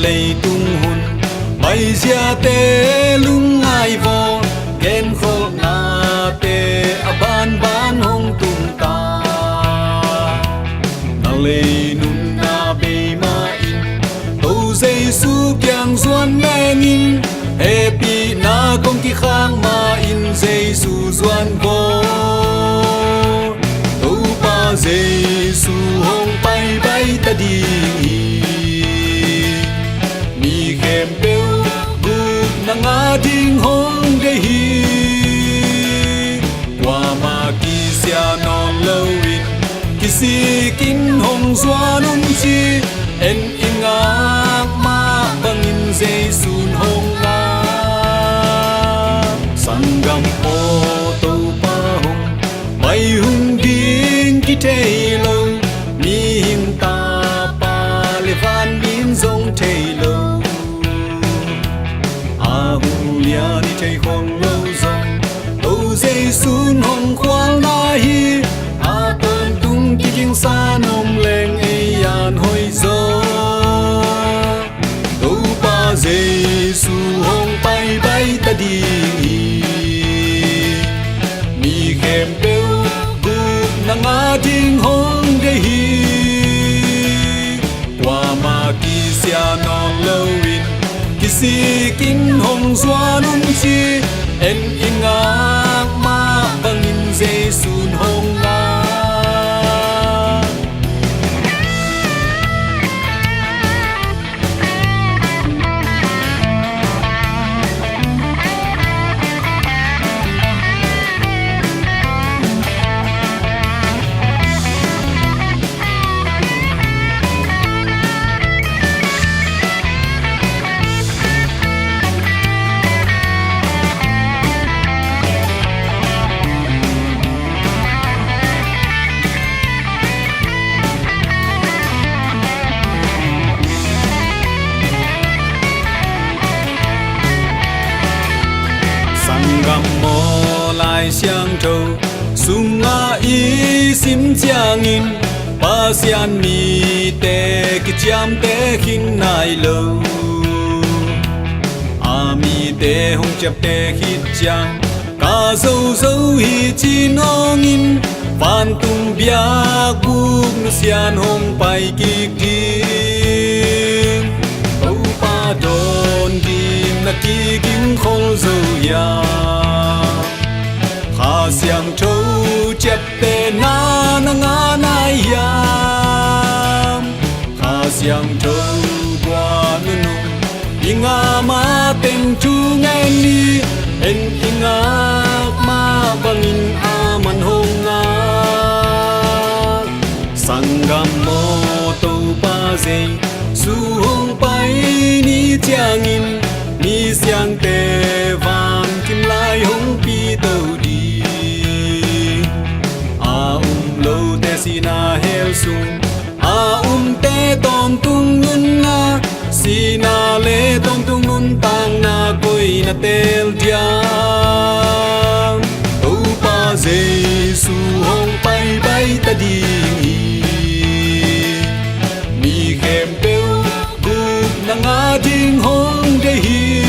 lei tung hun bay zia te lung ai vo ken khol na te aban ban hong tung ta na lei nun na be ma in to Giêsu kyang zuan men in happy na kong ki khang ma in Giêsu zuan vo to pa Giêsu hong bay bay ta đi kem bêu bu nang ading hong de hi qua ma ki sia non lowin ki si kin hong zua nun chi en inga ma bangin Giêsu hong na sangam o to pa hong bay hung din ki te lo mi him ta pa le van bin zong te lo lia đi chạy khoang lâu rồi tàu dây sun hồng khoang na hi a tơn tung ki kinh sa nôm lên ai yan hoi zo tàu pa dây su hồng bay bay ta đi mi khem bêu bu nang a ding hong de hi qua ma ki sia non lâu in si kin hong zua nun chi en inga ma bangin Giêsu hong na gam mò lại xiang trâu sung a y sim chiang in pa xian mi te ki chiam te khin nai lo a mi te hong chap te hit chiang ka dâu dâu hi chi nong in van tung bia buk nu xian hong pai ki tin âu pa don kim na ki kim khol dâu ya xiang trâu chép tê na na nga na yam kha xiang trâu qua nu nu inga ma tem chu nghe ni en inga ma bangin aman hong nga sangam mo to pa zay su hong pai ni chiang in ni xiang te van kim lai hong pi tàu đi sina hel sung a te tom tung nun na sina le tom tung nun tang na koi na tel diam to pa Giêsu hong bay bay ta đi mi khem bêu bu nang a ding hong de hi